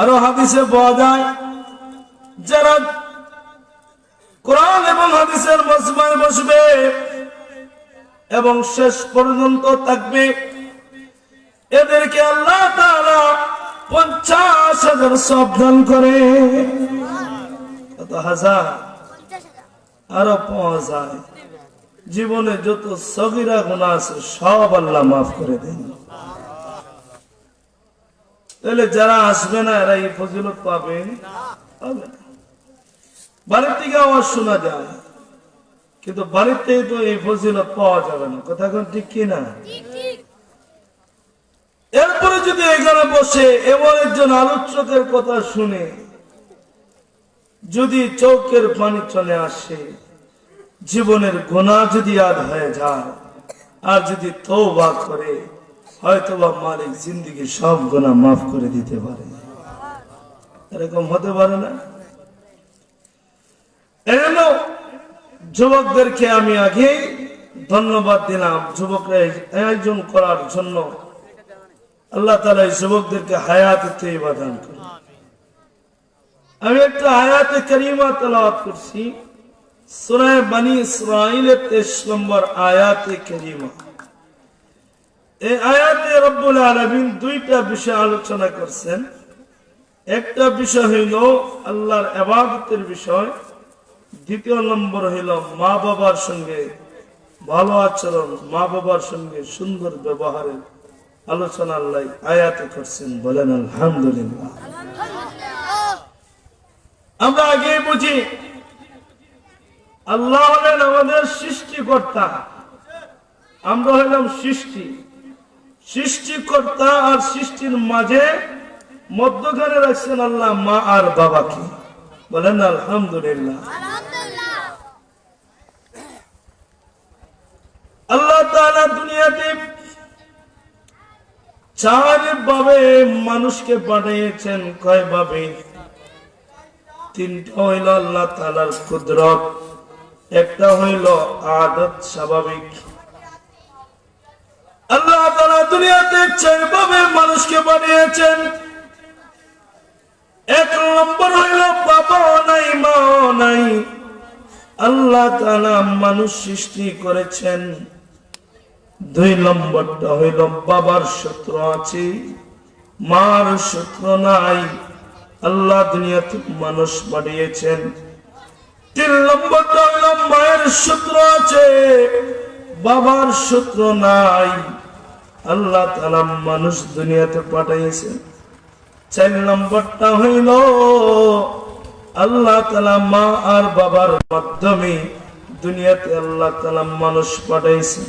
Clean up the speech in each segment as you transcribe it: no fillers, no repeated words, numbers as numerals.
আরো হাদিসে পাওয়া যায় যারা কোরআন এবং হাদিসের মজমায় বসবে এবং শেষ পর্যন্ত থাকবে, এদেরকে আল্লাহ তাআলা 50,000 সওয়াব দান করে। কত হাজার? আরো পাওয়া যায় জীবনে যত সগীরা গুনাহ আছে সব আল্লাহ মাফ করে দেন। তাহলে যারা আসবে না এরা এই ফজিলত পাবে না। বাড়ির থেকে আওয়াজ শোনা যায়, কিন্তু বাড়িতে তো এই ফজিলত পাওয়া যাবে না। কথা কোন ঠিক কিনা? এরপরে যদি এখানে বসে এমন একজন আলোচকের কথা শুনে যদি চোখের পানি চলে আসে, জীবনের গুনাহ যদি আদ হয়ে যায়, আর যদি তওবা করে, হয়তোবা মালিক জিন্দেগি সব গুনাহ মাফ করে দিতে পারে। এরকম হতে পারে না? এজন্য যুবকদেরকে আমি আগে ধন্যবাদ দিলাম, যুবকরা আয়োজন করার জন্য। আল্লাহ তাআলা এই যুবকদেরকে হায়াতে তৈয়বা দান করুন। আমি একটা আয়াতে কারিমা তেলাওয়াত করছি, সূরা বনী ইসরাঈলের 23 নম্বর আয়াতে কারিমা। এই আয়াতে রব্বুল আলামিন দুইটা বিষয় আলোচনা করছেন। একটা বিষয় হইল আল্লাহর ইবাদতের বিষয়, দ্বিতীয় নম্বর হইল মা বাবার সঙ্গে ভালো আচরণ, মা বাবার সঙ্গে সুন্দর ব্যবহারের আলোচনা আল্লাহ আয়াতে করছেন। বলেন আলহামদুলিল্লাহ। আমরা আগে বুঝি আল্লাহ হলেন আমাদের সৃষ্টিকর্তা, আমরা হইলাম সৃষ্টিকর্তা, আর সৃষ্টির মাঝে মধ্যখানে রাখছেন আল্লাহ মা আর বাবাকে। বলেন আলহামদুলিল্লাহ। আল্লাহ তাআলা দুনিয়াতে 4 ভাবে মানুষকে পাঠিয়েছেন। কয় ভাবে? 3টা হইল আল্লাহ তাআলার কুদরত, একটা হইল আদত স্বাভাবিক। আল্লাহ তাআলা দুনিয়াতে 4 ভাবে মানুষকে পাঠিয়েছেন। 1 নম্বর হইল বাবাও নাই মাও নাই, আল্লাহ তাআলা মানুষ সৃষ্টি করেছেন। 2 নম্বরটা হইল বাবার সূত্র আছে, মার সূত্র নাই, আল্লাহ দুনিয়াতে মানুষ পাঠিয়েছেন। 3 নম্বরটা হইল মায়ের সূত্র আছে, বাবার সূত্র নাই, আল্লাহ তাআলা মানুষ দুনিয়াতে পাঠিয়েছেন। 4 নম্বরটা হইল আল্লাহ তাআলা মা আর বাবার মাধ্যমে দুনিয়াতে আল্লাহ তাআলা মানুষ পাঠাইছেন।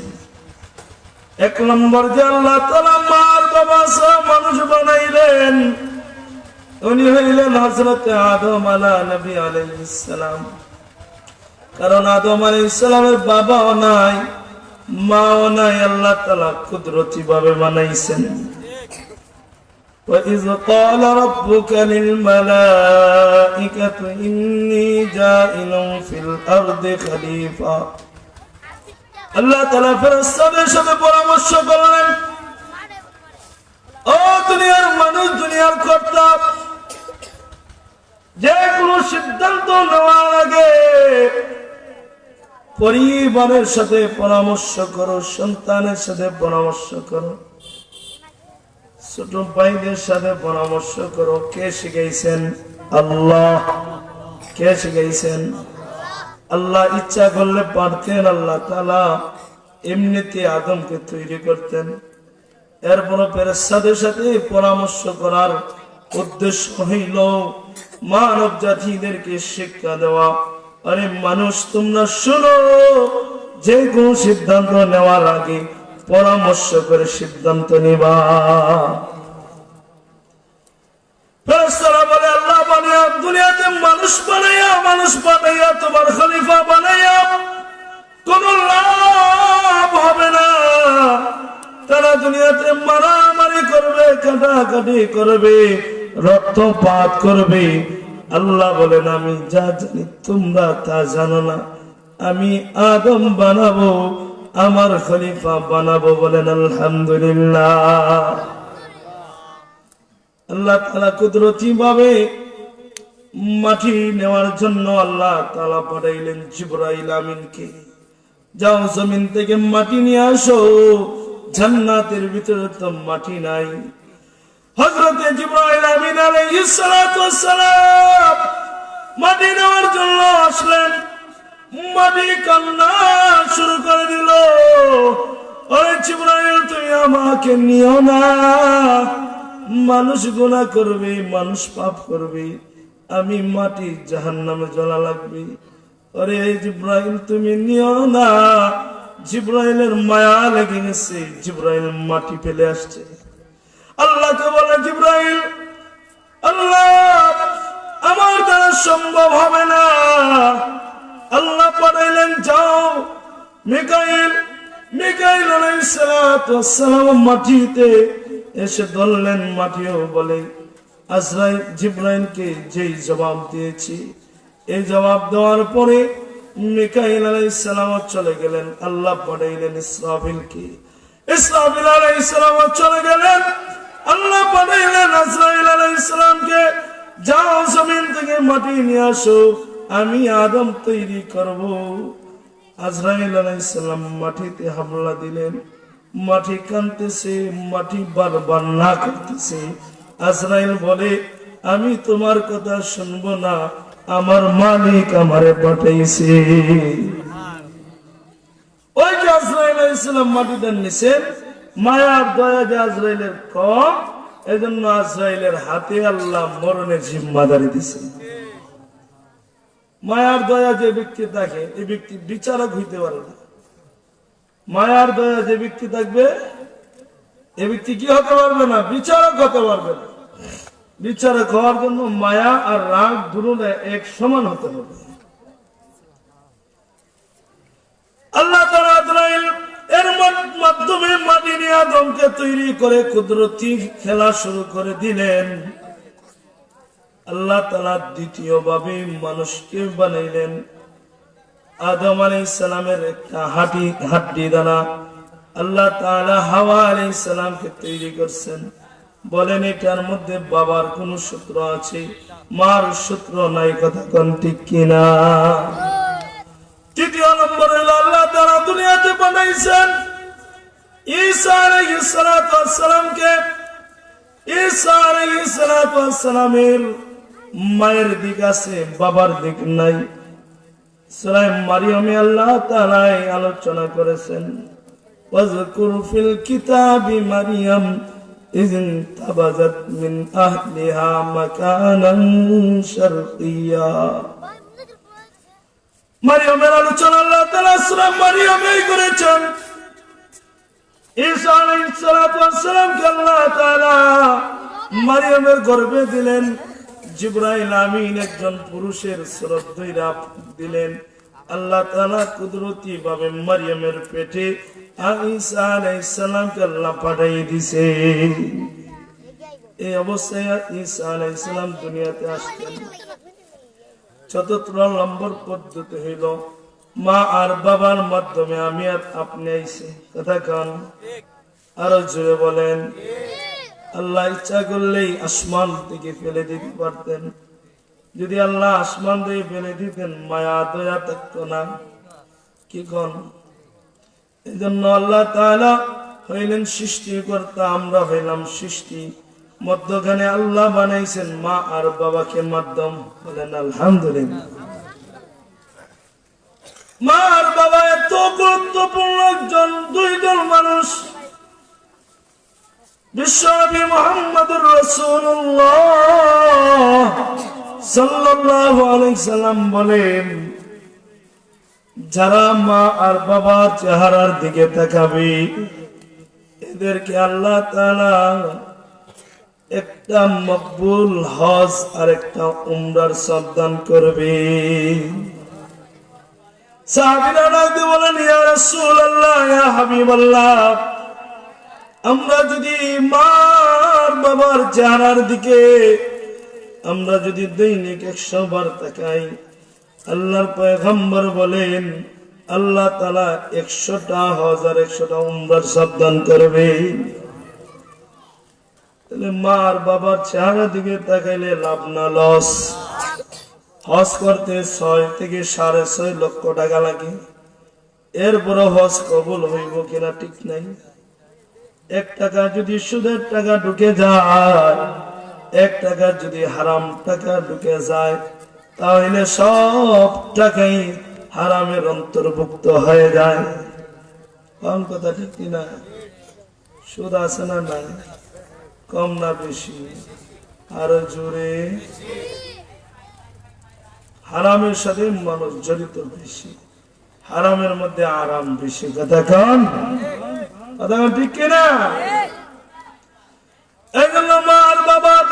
1 নম্বর যে আল্লাহ তাআলা মা আর বাবা সহ মানুষ বানাইলেন, উনি হইলেন হযরত আদম নবী আলাইহিস সালাম। কারণ আদম আলাইহিস সালামের বাবাও নাই মাও নাই, আল্লাহ তাআলা কুদরতি ভাবে বানাইছেন। وَإِذْ قَالَ رَبُّكَ لِلْمَلَائِكَةِ إِنِّي جَاعِلٌ فِي الْأَرْضِ خَلِيفَةً। আল্লাহ তাআলা ফেরেশতাদের সাথে পরামর্শ করলেন, ও দুনিয়ার মানুষ, দুনিয়ার কর্তা, যে কোনো সিদ্ধান্ত নেওয়ার আগে পরিবারের সাথে পরামর্শ করো, সন্তানের সাথে পরামর্শ করো, ছোট ভাইদের সাথে পরামর্শ করো। কে শিখাইছেন? আল্লাহ। কে শিখাইছেন? আল্লাহ ইচ্ছা করলে পারতেন আল্লাহ তাআলা এমনিতে আদমকে তৈরি করতেন। এরপর ফেরেশতাদের সাথে পরামর্শ করার উদ্দেশ্য হইল মানব জাতিদেরকে শিক্ষা দেওয়া, আরে মানুষ তোমরা শুনো, যে কোন সিদ্ধান্ত নেওয়ার আগে পরামর্শ করে সিদ্ধান্ত নিবা। ফেরেশতারা বলে, আল্লাহ বানায়া দুনিয়াতে মানুষ বানাইয়া তোমার খলিফা বানাইয়া কোন লাভ হবে না। তারা দুনিয়াতে মারামারি করবে, কাটাকাটি করবে, রক্তপাত করবে। আল্লাহ বলেন, আমি যা জানি তোমরা তা জানো না। আমি আদম বানাবো, আমার খলিফা বানাবো। বলেন আলহামদুলিল্লাহ। আল্লাহ তাআলা কুদরতি ভাবে মাটি নেওয়ার জন্য আল্লাহ তাআলা পাঠাইলেন জিবরাইল আমিনকে, যাও জমিন থেকে মাটি নিয়ে আসো, জান্নাতের ভিতরে তো মাটি নাই। হযরতে জিবরাইল আমিন আলাইহিস সালাতু ওয়াস সালাম মাটি নেওয়ার জন্য আসলেন। মাটি কান্না শুরু করে দিল, ওরে জিবরাইল তুমি আমাকে নিও না, মানুষ গুনাহ করবে, মানুষ পাপ করবে, আমি মাটি জাহান্নামে জ্বলা লাগবে। ওরে জিবরাইল তুমি নিও না। জিবরাইলের মায়া লেগে গেছে, জিবরাইল মাটি ফেলে আসছে। আল্লাহকে বলে জিবরাইল, আল্লাহ আমার দ্বারা সম্ভব হবে না। আল্লাহ পাঠাইলেন যাও মিকাইল। মিকাইল আলাইহিস সালাতু ওয়াস সালাম মাটিতে এসে ধরলেন। মাটিও বলে আজরাইল জিবরাইলকে যেই জবাব দিয়েছি, এই জবাব দেওয়ার পরে মিকাইল আলাইহিস সালাম চলে গেলেন। আল্লাহ পাঠাইলেন ইসরাফিলকে। ইসরাফিল আলাইহিস সালাম চলে গেলেন। আল্লাহ পাঠাইলেন আজরাইল আলাইহিস সালামকে, যাও জমিন থেকে মাটি নিয়ে আসো, আমি আদম তৈরি করব। আজরাইল আলাইহিস সালাম মাটিতে হামলা দিলেন। মাটি কাঁদতেছে, মাটি বারবার না করতেছে। আজরাইল বলে আমি তোমার কথা শুনবো না, আমার মালিক আমারে পাঠাইছে। ওই যে আজরাইল আলাইহিস সালাম মাটিতে নিছেন, মায়ার দয়া যে আজরাইলের কম, এজন্য আজরাইলের হাতে আল্লাহ মরণের জিম্মাদারি দিয়েছেন। মায়ার দয়া যে ব্যক্তি থাকে, এই ব্যক্তি বিচারক হইতে পারে না। মায়ার দয়া যে ব্যক্তি থাকবে, এই ব্যক্তি কি হতে পারবে না? বিচারক হতে পারবে না। বিচারক হওয়ার জন্য মায়া আর রাগ দুটোটা এক সমান হতে হবে। আল্লাহ তাআলা আজরাইল এর মাধ্যমে মাটি নিয়ে আদমকে তৈরি করে কুদরতি খেলা শুরু করে দিলেন। আল্লাহ তাআলা দ্বিতীয় ভাবে মানুষকে বানাইলেন। আদম আলাইহিস সালামের একটা হাড্ডি দ্বারা আল্লাহ তাআলা হাওয়া আলাইহিস সালামকে তৈরি করছেন। বলেন এটার মধ্যে বাবার কোন সূত্র আছে? মার সূত্র নাই, কথা কোন ঠিক কিনা? তৃতীয় নম্বরে আল্লাহ তাআলা দুনিয়াতে পাঠাইছেন ঈসা আলাইহিস সালাতু ওয়াস সালামকে। ঈসা আলাইহিস সালাতু ওয়াস সালামের মায়ের দিক আছে, বাবার দিক নাই। সূরা মারিয়ামে আল্লাহ তাআলা আলোচনা করেছেন, ওয়াজকুর ফিল কিতাবি মারিয়াম ইয তাবাযাত মিন আহলিহা মাকানান শারকিয়্যা। মারিয়ামের আলোচনা আল্লাহ তাআলা সূরা মারিয়ামে করেছেন। ঈসা আলাইহিস সালাতু ওয়াস সালামকে আল্লাহ তাআলা মারিয়ামের গর্ভে দিলেন। জিবরাইল আমিন একজন পুরুষের সুরত ধইরা দিলেন। আল্লাহ তাআলা কুদরতি ভাবে মারিয়ামের পেটে ঈসা আলাইহিস সালামকে আল্লাহ পাঠিয়ে দিয়েছে। এই অবস্থায় ঈসা আলাইহিস সালাম দুনিয়াতে আসলেন। চতুর্থ নম্বর পদ্ধতি হইল মা আর বাবার মাধ্যমে আমি আর আপনি আইছে। কথা কান আরো জোরে বলেন। আল্লাহ ইচ্ছা করলেই আসমান থেকে ফেলে দিতে পারতেন। যদি আল্লাহ আসমান থেকে ফেলে দিতেন, মায়া দয়া থাকতো না। কি কোন? এই জন্য আল্লাহ তাআলা হইলেন সৃষ্টিকর্তা, আমরা হইলাম সৃষ্টি। মধ্যখানে আল্লাহ বানাইছেন মা আর বাবাকে মাধ্যম। বলেন আলহামদুলিল্লাহ। মা আর বাবা এত গুরুত্বপূর্ণ একজন দুইজন মানুষ। বিশ্বনবী মুহাম্মদুর রাসূলুল্লাহ সাল্লাল্লাহু আলাইহি সাল্লাম বলেন, যারা মা আর বাবার চেহারার দিকে তাকাবে, এদেরকে আল্লাহ তাআলা একটা মকবুল হজ আর একটা উমরার সওয়াব দান করবে। সাহাবীরা ডাকতে বলেন, ইয়া রাসূলুল্লাহ, ইয়া হাবিবাল্লাহ, আমরা যদি মার বাবার চেহারার দিকে আমরা যদি দৈনিক 100 বার তাকাই, আল্লাহর পয়গম্বর বলেন আল্লাহ তাআলা 100টা হজ আর 100টা উমরার সওয়াব দান করবে। তাহলে মা আর বাবার চেহারা দিকে তাকাইলে লাভ না লস? হজ করতে 6 থেকে 6.5 লক্ষ টাকা লাগে, এরপরে হজ কবুল হইব কিনা ঠিক নাই। 1 টাকা যদি সুদের টাকা ঢুকে যায়, 1 টাকা যদি হারাম টাকা ঢুকে যায়, তাহলে সব টাকাই হারামের অন্তর্ভুক্ত হয়ে যায়। কোন কথা ঠিক কিনা? সুদ আছে না নাই? কম না বেশি? আরো জোরে। হারামের সাথে মানুষ জড়িত বেশি, হারামের মধ্যে আরাম বেশি। কথা কন ঠিক কিনা? এই জন্য মা আর বাবার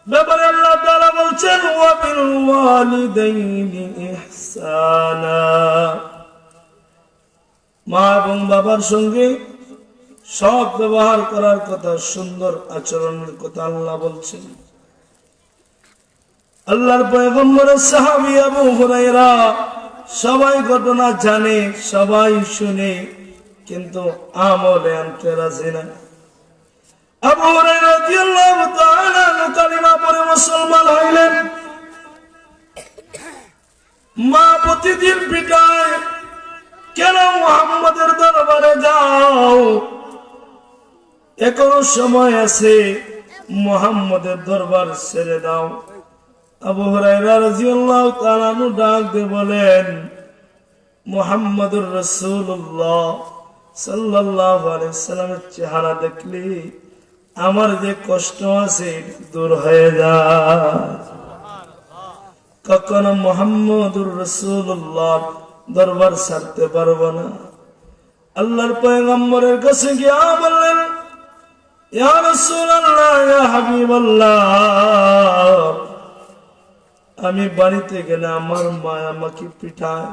ব্যাপারে আল্লাহ তাআলা বলছেন ওয়া বিল ওয়ালিদাইনি ইহসানা। মা এবং বাবার সঙ্গে সব ব্যবহার করার কথা, সুন্দর আচরণের কথা আল্লাহ বলছেন। আল্লাহর পয়গম্বরের সাহাবী আবু হুরায়রা সবাই ঘটনা জানে, সবাই শুনে, কিন্তু আমলে আনতে রাজি না। আবু হুরায়রা রাদিয়াল্লাহু তাআলা কালিমা পড়ে মুসলমান হইলেন। মা প্রতিদিন পিটায়, কেন মুহাম্মদের দরবারে যাও, এখনো সময় আছে, মুহাম্মদের দরবার ছেড়ে দাও। আবু হুরায়রা রাদিয়াল্লাহু তাআলা ডাক দিয়ে বলেন, মুহাম্মদুর রাসূলুল্লাহ সাল্লাল্লাহু আলাইহি ওয়াসাল্লামের চেহারা দেখলে আমার যে কষ্ট আছে দূর হয়ে যায়। কখনো মুহাম্মদুর রাসূলুল্লাহ দরবার ছাড়তে পারবো না। আল্লাহর পয়গম্বরের কাছে গিয়া বললেন, ইয়া রাসূলুল্লাহ, ইয়া হাবিবাল্লাহ, আমি বাড়িতে গেলে আমার মা আমাকে পিটায়,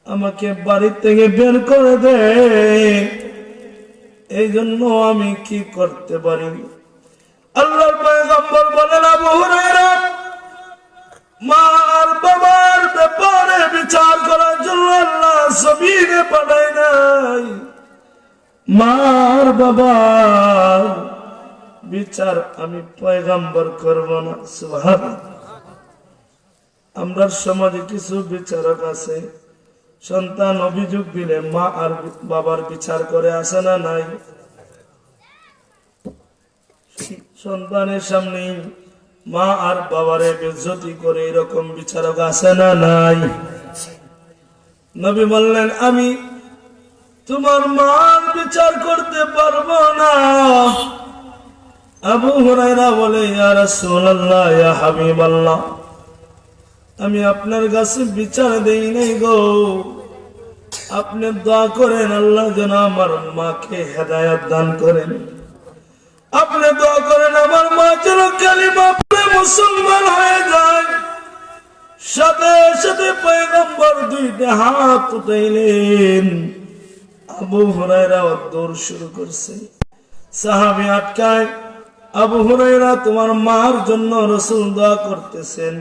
আমাকে বাড়ি থেকে বের করে দেয়, এই জন্য আমি কি করতে পারি? আল্লাহর পয়গম্বর বলেন, আবু হুরায়রা, মা আর বাবার ব্যাপারে বিচার করার জন্য আল্লাহ জমিনে পাঠায় নাই। মা আর বাবার বিচার আমি পয়গম্বর করব না। সুবহানাল্লাহ। আমরা সমাজে কিছু বিচারক আছে, সন্তান অভিযোগ দিলে মা আর বাবার বিচার করে, আসে না নাই? সন্তানের সামনে মা আর বাবারে বেজ্জতি করে, এরকম বিচারক আছে না নাই? নবী বললেন, আমি তোমার মার বিচার করতে পারবো না। আবু হুরায়রা বলে, ইয়া রাসূলুল্লাহ, ইয়া হাবিবাল্লাহ, আমি আপনার কাছে বিচার দেই নাই গো, আপনি দোয়া করেন আল্লাহ যেন আমার মাকে হেদায়েত দান করেন। আপনি দোয়া করেন আমার মা যেন কালিমা পড়ে মুসলমান হয়ে যায়। সাথে সাথে পয়গম্বর 2টা হাত উঠাইলেন। আবু হুরায়রা দৌড় শুরু করছে, সাহাবী আটকায়, আবু হুরায়রা তোমার মার জন্য রাসূল দোয়া করতেছেন,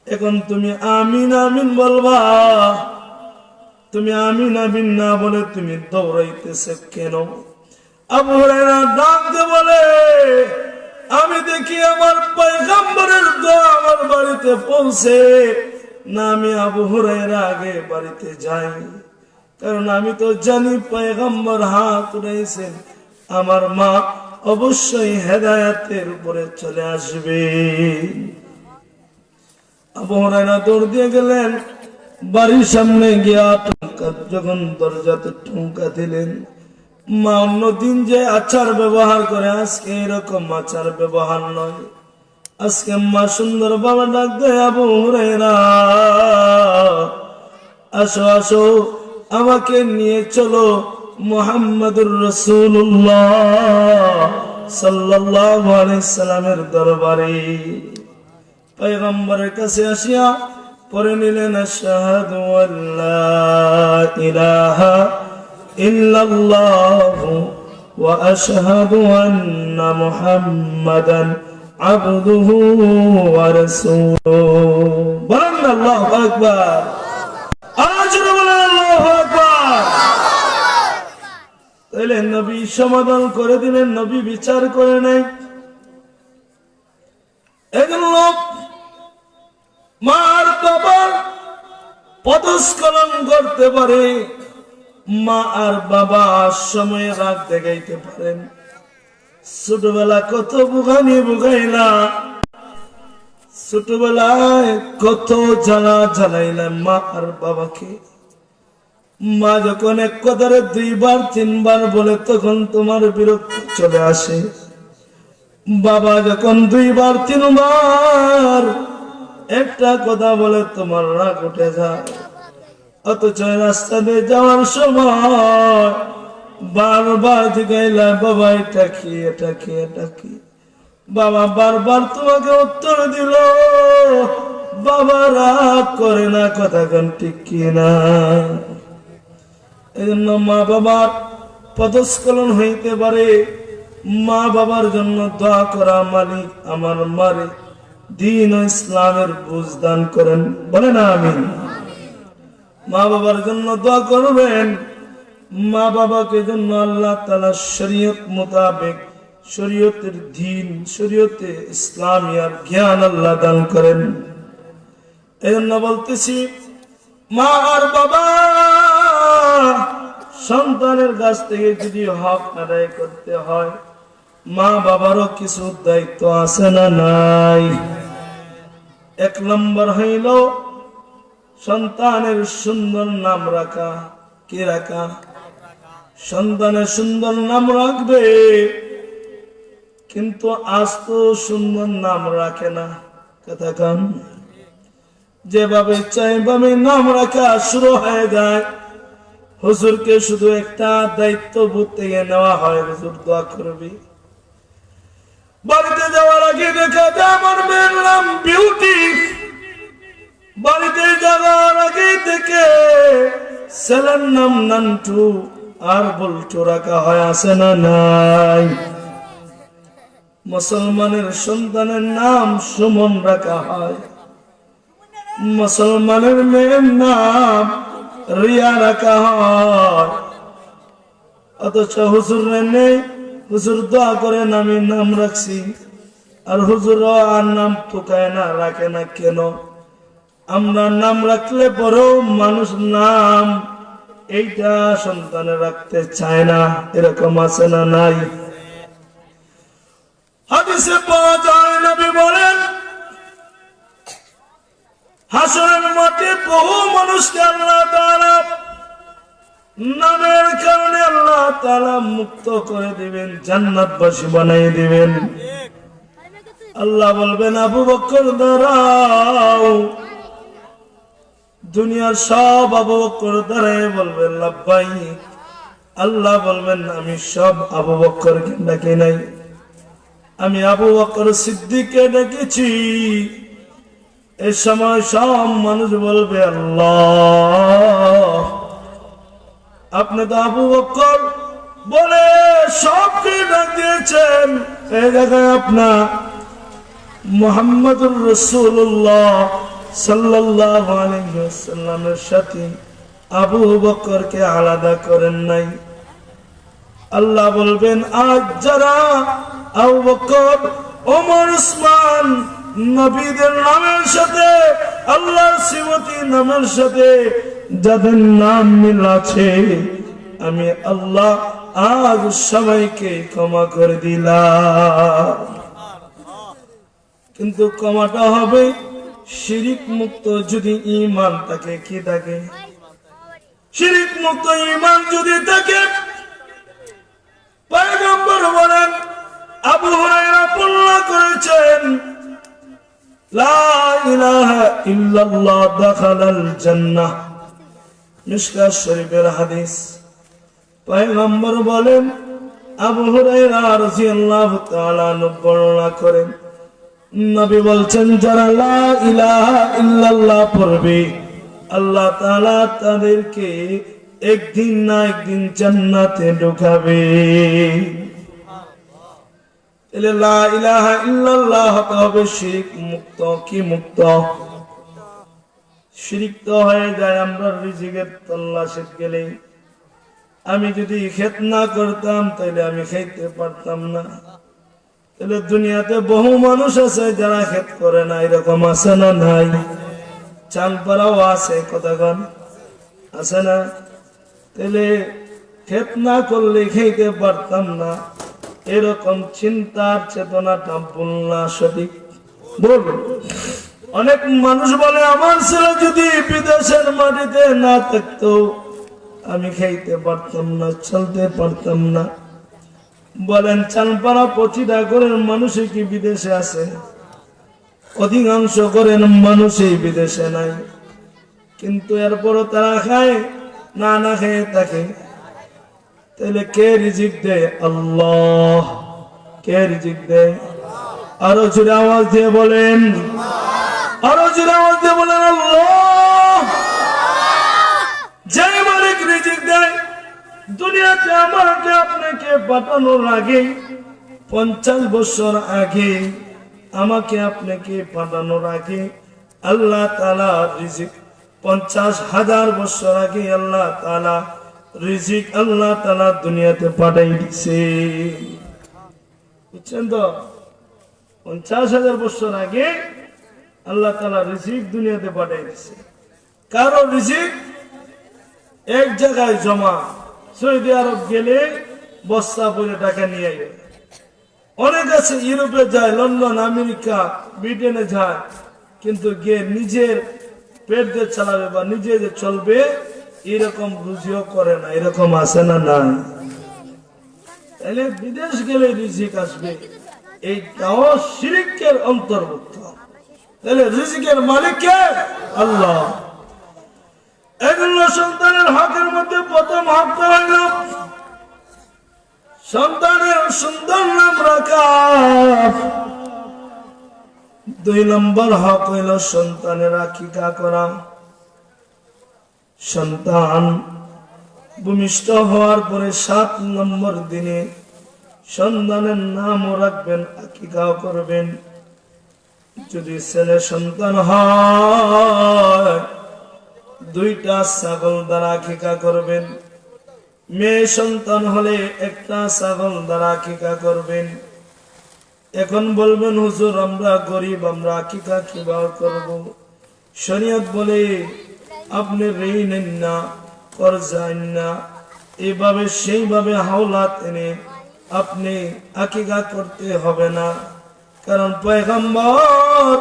এখন তুমি আমিন আমিন বলবা। তুমি আমিন আমিন না বলে তুমি দৌড়াইতেছে কেন? আবু হুরায়রা ডাক দিয়ে বলে, আমি দেখি আমার পয়গম্বরের দোয়া আমার বাড়িতে পৌঁছে না, আমি আবু হুরায়রা আগে বাড়িতে যাই, কারণ আমি তো জানি পয়গম্বর হাত উঠাইছেন, আমার মা অবশ্যই হেদায়েতের উপরে চলে আসবে। আবু হুরায়রা দৌড় দিয়ে গেলেন, বাড়ির সামনে গিয়া যখন দরজাতে ঠুমকা দিলেন, মা অন্যদিন যে আচার ব্যবহার করে আজকে এরকম আচার ব্যবহার নয়। আজকে মা সুন্দর বাবা ডাক দেয়, আবু হুরায়রা আসো আসো, আমাকে নিয়ে চলো মুহাম্মদুর রাসূলুল্লাহ সাল্লাল্লাহু আলাইহি সাল্লামের দরবারে। পয়গম্বরের কাছে আসিয়া পড়ে নিলেন, আশহাদু আল্লা ইলাহা ইল্লাল্লাহু ওয়া আশহাদু আন্না মুহাম্মাদান আবদুহু ওয়া রাসূলুহু। বলেন আল্লাহু আকবার। আজ বলেন আল্লাহু আকবার। তাহলে নবী সমাধান করে দিলেন, নবী বিচার করে নাই। এগুলো মা আর বাবার পদস্খলন করতে পারে। মা আর বাবা সময়ে রাগ দেখাইতে পারেন। ছোটবেলা কত বুগানি বুগাইলা, ছোটবেলায় কত জ্বালা জ্বালাইলাম মা আর বাবাকে। মা যখন এক কথারে 2 বার 3 বার বলে তখন তোমার বিরক্তি চলে আসে। বাবা যখন 2 বার 3 বার একটা কথা বলে তোমার রাগ উঠে যায়। অথচ রাস্তা দিয়ে যাওয়ার সময় বারবার জিজ্ঞাইলা, বাবা এটা কি, এটা কি, এটা কি? বাবা বারবার তোমাকে উত্তর দিল। বাবা রাগ করে না, কথা কোন ঠিক কিনা? এই জন্য মা বাবার পদস্খলন হইতে পারে। মা বাবার জন্য দোয়া করা, মালিক আমার মারে দ্বীন ও ইসলামের বুঝ দান করেন, বলে না আমিন। মা বাবার জন্য দোয়া করবেন। মা বাবাকে জন্য আল্লাহ তাআলা শরীয়ত মোতাবেক, শরীয়তের দ্বীন, শরীয়তে ইসলামিয়ার জ্ঞান আল্লাহ দান করেন। এই জন্য বলতেছি, মা আর বাবা সন্তানের কাছ থেকে যদি হক আদায় করতে হয়, মা বাবারও কিছু দায়িত্ব আছে না নাই? 1 নম্বর হইল সন্তানের সুন্দর নাম রাখা। কি রাখা? সন্তানের সুন্দর নাম রাখবে, কিন্তু আজ তো সুন্দর নাম রাখে না। কথা কান, যেভাবে চাইভাবে নাম রাখা শুরু হয়ে যায়। হুজুরকে শুধু একটা দায়িত্ব বোধ থেকে নেওয়া হয়, হুজুর দোয়া করবি। বাড়িতে যাওয়ার আগে দেখা যায় আমার মেয়ের নাম বিউটি। বাড়িতে যাওয়ার আগে থেকে ছেলের নাম নান্টু আর বল্টু রাখা হয়, আছে না নাই? মুসলমানের সন্তানের নাম সুমন রাখা হয়, মুসলমানের মেয়ের নাম রিয়া রাখা হয়। অথচ হুজুর নেই, হুজুর দোয়া করেন আমি নাম রাখছি, আর হুজুর আর নাম তোকায় না, রাখে না কেন? আমরা নাম রাখলে পরেও মানুষ নাম এইটা সন্তানে রাখতে চায় না, এরকম আছে না নাই? হাদিসে পাওয়া যায়, নবী বলেন হাসরের মাঠে বহু মানুষকে আল্লাহ তাআলা নামের কারণে আল্লাহ তাআলা মুক্ত করে দিবেন, জান্নাতবাসী বানিয়ে দিবেন। আল্লাহ বলবেন আবু বকর দাঁড়াও। দুনিয়ার সব আবু বকর দাঁড়ায় বলবেন লাব্বাইক। আল্লাহ বলবেন আমি সব আবু বকরকে ডাকি নাই, আমি আবু বকর সিদ্দিককে ডেকেছি। এই সময় সব মানুষ বলবে আল্লাহ আপনি তো আবু বকর বলে সবকে ডাক দিয়েছেন, এই জায়গায় আপনার মুহাম্মদুর রাসূলুল্লাহ সাল্লাল্লাহু আলাইহি ওয়াসাল্লামের সাথে আবু বকরকে আলাদা করেন নাই। আল্লাহ বলবেন আজ যারা আবু বকর, ওমর, উসমান নবীদের নামের সাথে আল্লাহর সিফতি নামের সাথে যাদের নাম মিল আছে, আমি আল্লাহ আজ সবাইকে ক্ষমা করে দিলাম। কিন্তু ক্ষমাটা হবে শিরিক মুক্ত যদি ঈমান থাকে। কি থাকে? শিরিক মুক্ত ঈমান যদি থাকে। পয়গম্বর বলেন, আবু হুরায়রা বর্ণনা করেছেন লা ইলাহা ইল্লাল্লাহ দাখালাল জান্নাহ, মিশকাত শরীফের হাদিস। পয়গম্বর বলেন, আবু হুরায়রা রাদিয়াল্লাহু তাআলা বর্ণনা করেন, নবী বলছেন যারা লা ইলাহা ইল্লাল্লাহ পড়বে আল্লাহ তাআলা তাদেরকে একদিন না একদিন জান্নাতে ঢুকাবে। লা ইলাহা ইল্লাল্লাহ হতে হবে শিরক মুক্ত। কি মুক্ত? শিরক তো হয়ে যায় আমরা রিজিকের তল্লাশিতে গেলে, আমি যদি খেত না করতাম তাহলে আমি খাইতে পারতাম না। তাহলে দুনিয়াতে বহু মানুষ আছে যারা খেত করে না, এরকম আছে না নাই? চাঁদপাড়াও আছে, কতক্ষণ আছে না? তাহলে খেত না করলে খাইতে পারতাম না, এরকম চিন্তার চেতনাটা ভুল না সঠিক? বল। অনেক মানুষ বলে আমার ছেলে যদি বিদেশের মাটিতে না থাকতো আমি খাইতে পারতাম না, চলতে পারতাম না। বলেন চাঁদপাড়া প্রতিটা ঘরের মানুষই কি বিদেশে আছে? অধিকাংশ ঘরের মানুষই বিদেশে নাই, কিন্তু এরপরও তারা খায়, না না খেয়ে থাকে। তাহলে কে রিজিক দেয়? আল্লাহ। কে রিজিক দেয়? আরো জোরে আওয়াজ দিয়ে বলেন, আরো জোরে আওয়াজ দিয়ে বলেন আল্লাহ। যে মালিক রিজিক দেয়, দুনিয়াতে আমাকে আপনাকে পাঠানোর আগে 50 বছর আগে, আমাকে আপনাকে পাঠানোর আগে আল্লাহ তাআলা রিজিক 50,000 বছর আগে আল্লাহ তাআলা রিজিক আল্লাহ তাআলা দুনিয়াতে পাঠাই দিছে। বুঝছেন তো? 50,000 বছর আগে আল্লাহ তাআলা রিজিক দুনিয়াতে পাঠাই দিছে। কারো রিজিক এক জায়গায় জমা, সৌদি আরব গেলে বস্তা ভরে টাকা নিয়ে আসবে। অনেক আছে ইউরোপে যায়, লন্ডন, আমেরিকা, ব্রিটেনে যায়, কিন্তু গিয়ে নিজের পেট দিয়ে চালাবে বা নিজে যে চলবে এরকম রুজিও করে না। এরকম আছে না নাই? তাহলে বিদেশ গেলে রিজিক আসবে, এইটাও শিরকের অন্তর্ভুক্ত। তাহলে রিজিকের মালিক কে? আল্লাহ। এগুলো সন্তানের হকের মধ্যে প্রথম হকটা হইল সন্তানের সুন্দর নাম রাখা। 2 নম্বর হক হইল সন্তানের আকিকা করা। সন্তান ভূমিষ্ঠ হওয়ার পরে 7 নম্বর দিনে সন্তানের নামও রাখবেন, আকিকাও করবেন। যদি ছেলে সন্তান হয় 2টা ছাগল দ্বারা আকিকা করবেন, মেয়ে সন্তান হলে 1টা ছাগল দ্বারা আকিকা করবেন। এখন বলবেন হুজুর আমরা গরিব, আমরা আকিকা কিভাবে করব? শরীয়ত বলে আপনি ঋণ নেন না, কর্জা নেন না, এইভাবে সেইভাবে হাওলাত এনে আপনি আকিকা করতে হবে না। কারণ পয়গম্বর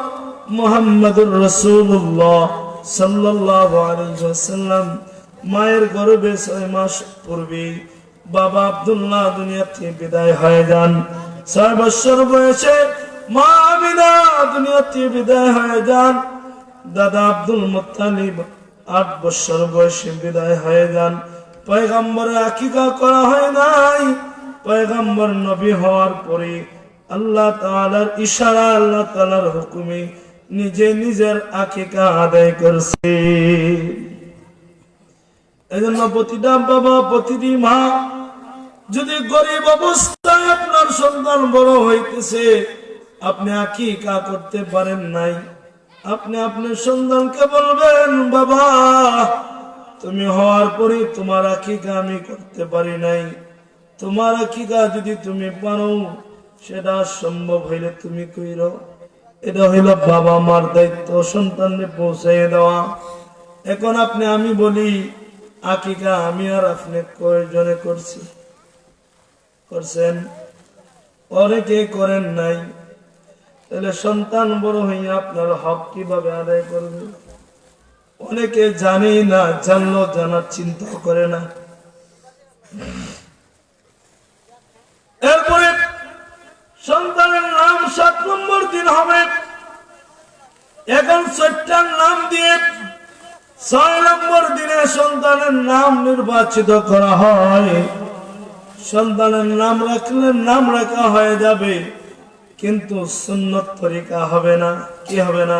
মুহাম্মদুর রাসূলুল্লাহ সাল্লাল্লাহু আলাইহি ওয়াসাল্লাম মায়ের গর্ভে 6 মাস পূর্বে বাবা আব্দুল্লাহ দুনিয়া থেকে বিদায় হয়ে যান। 6 বছর বয়সে মা আমিনা দুনিয়া থেকে বিদায় হয়ে যান। দাদা আব্দুল মুত্তালিব 8 বছর বয়সে বিদায় হয়ে যান। পয়গম্বরের আকিকা করা হয় নাই। পয়গম্বর নবী হওয়ার পরে আল্লাহ তাআলার ইশারা, আল্লাহ তাআলার হুকুমে নিজে নিজের আকিকা আদায় করছে। এজন্য প্রতিটা বাবা, প্রতিটি মা যদি গরিব অবস্থায় আপনার সন্তান বড় হইতেছে, আপনি আকিকা করতে পারেন নাই, আপনি আপনার সন্তানকে বলবেন বাবা তুমি হওয়ার পরে তোমার আকিকা আমি করতে পারি নাই, তোমার আকিকা যদি তুমি পারো সেটা সম্ভব হইলে তুমি কইরো। এটা হইল বাবা মার দায়িত্ব, সন্তানকে পৌঁছাইয়ে দেওয়া। এখন আপনি আমি বলি আকিকা আমি আর আপনি কয়জনে করছি? করছেন? অনেকে করেন নাই। তাহলে সন্তান বড় হইয়া আপনার হক কিভাবে আদায় করবে? অনেকে জানেই না, জানলো জানার চিন্তা করে না। এরপরে সন্তানের নাম 7 নম্বর দিন হবে। এখন 4টার নাম দিয়ে 6 নম্বর দিনে সন্তানের নাম নির্বাচিত করা হয়। সন্তানের নাম রাখলে নাম রাখা হয়ে যাবে, কিন্তু সুন্নত তরিকা হবে না। কি হবে না?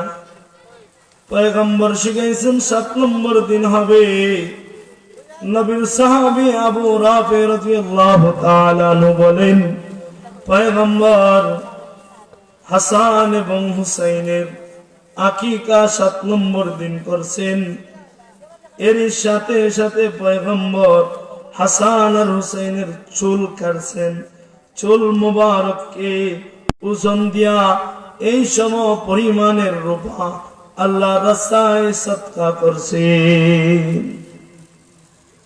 পয়গম্বর শিখাইছেন 7 নম্বর দিন হবে। নবীর সাহাবী আবু রাফি রাদিয়াল্লাহু তাআলা আনহু বলেন পয়গম্বর হাসান এবং হুসাইনের আকিকা 7 নম্বর দিন করছেন। এর সাথে সাথে পয়গম্বর হাসান আর হুসাইনের চুল কাটছেন, চুল মুবারককে ওজন দিয়া এই সম পরিমাণের রূপা আল্লাহ রাস্তায় সদকা করছে।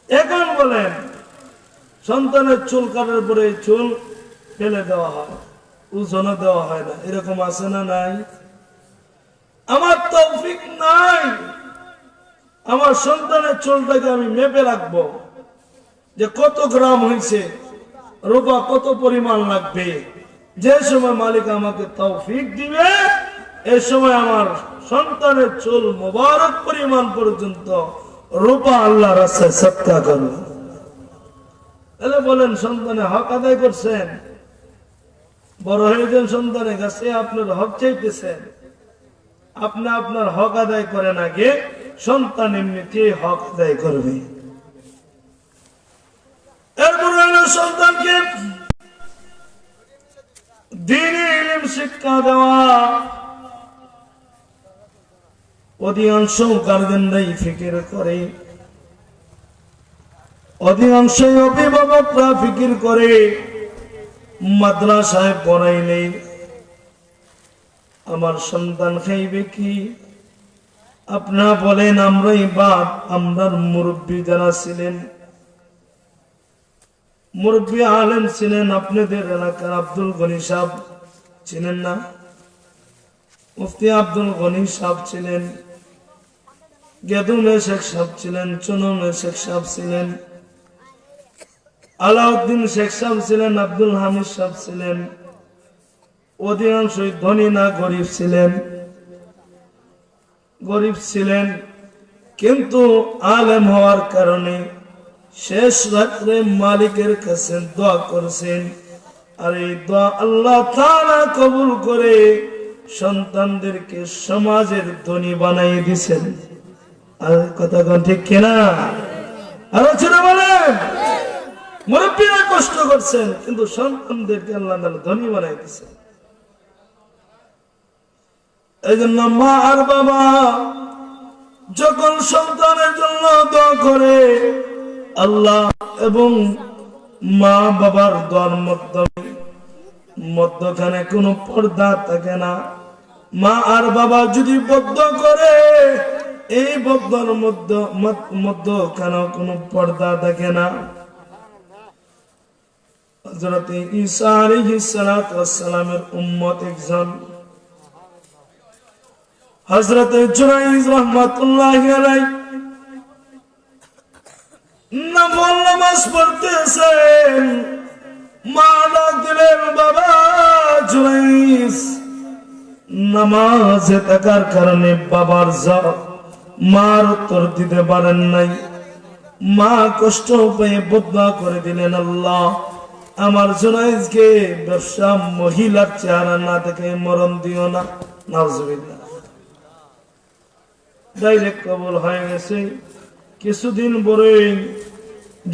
এখন বলেন, সন্তানের চুল কাটার পরে চুল ফেলে দেওয়া হয়, ওজন দেওয়া হয় না, এরকম আছে না নাই? আমার তৌফিক নাই আমার সন্তানের চুলটাকে আমি মেপে রাখবো যে কত গ্রাম হয়েছে, রূপা কত পরিমাণ লাগবে। যে সময় মালিক আমাকে তৌফিক দিবে এই সময় আমার সন্তানের চুল মোবারক পরিমাণ পর্যন্ত রূপা আল্লাহ রাস্তায় সদকা করব। তাহলে বলেন, সন্তানের হক আদায় করছেন? বড় হয়েছেন, সন্তানের কাছে আপনার হক চাইতেছেন, আপনি আপনার হক আদায় করেন আগে, সন্তান এমনিতেই হক আদায় করবে। এরপর সন্তানকে দ্বীনি ইলম শিক্ষা দেওয়া। অধিকাংশ গার্জেনরাই ফিকির করে, অধিকাংশ অভিভাবকরা ফিকির করে মাদ্রাসায় পড়াইলে আমার সন্তান খাইবে কি? আপনারা বলেন, আমরাই বাপ, আমরার মুরব্বী যারা ছিলেন, মুরব্বী আলেম ছিলেন আপনাদের এলাকার আব্দুল গনি সাহেব ছিলেন না? মুফতি আব্দুল গনি সাহেব ছিলেন, গেদুমে শেখ সাহেব ছিলেন, চুনুমে শেখ সাহেব ছিলেন, আলাউদ্দিন শেখ সাহেব ছিলেন, আব্দুল হামিদ সাহেব ছিলেন। অধিকাংশই ধনী না গরিব ছিলেন, গরিব ছিলেন, কিন্তু আলেম হওয়ার কারণে শেষ রাত্রে মালিকের কাছে দোয়া করেছেন, আর এই দোয়া আল্লাহ তাআলা কবুল করে সন্তানদেরকে সমাজের ধনী বানাই দিয়েছেন। আর কথা কোন ঠিক কিনা? আলোচনা বলেন, মুরব্বীরা কষ্ট করছেন কিন্তু সন্তানদেরকে আল্লাহ তাআলা ধনী বানাই দিয়েছেন। এই জন্য মা আর বাবা যখন সন্তানের জন্য দোয়া করে, আল্লাহ এবং মা বাবার দোয়ার মধ্যখানে কোনো পর্দা থাকে না। মা আর বাবা যদি বদ্ধ করে, এই বদ্ধর মধ্যখানে কোনো পর্দা থাকে না। হযরত ঈসা আলাইহিস সালাতু ওয়াস সালামের উম্মত একজন হযরত জুরাইজ রাহমাতুল্লাহি আলাইহি নফল নামাজ পড়তেছেন, মা ডাক দিলেন, বাবা জুরাইজ। নামাজে থাকার কারণে বাবার মার উত্তর দিতে পারেন নাই। মা কষ্ট পেয়ে বদদোয়া করে দিলেন, আল্লাহ আমার জুরাইজকে ব্যবসা মহিলার চেহারা না দেখে মরণ দিও না। নাউজুবিল্লাহ। ডাইরেক্ট কবুল হয়ে গেছে। কিছুদিন পরেই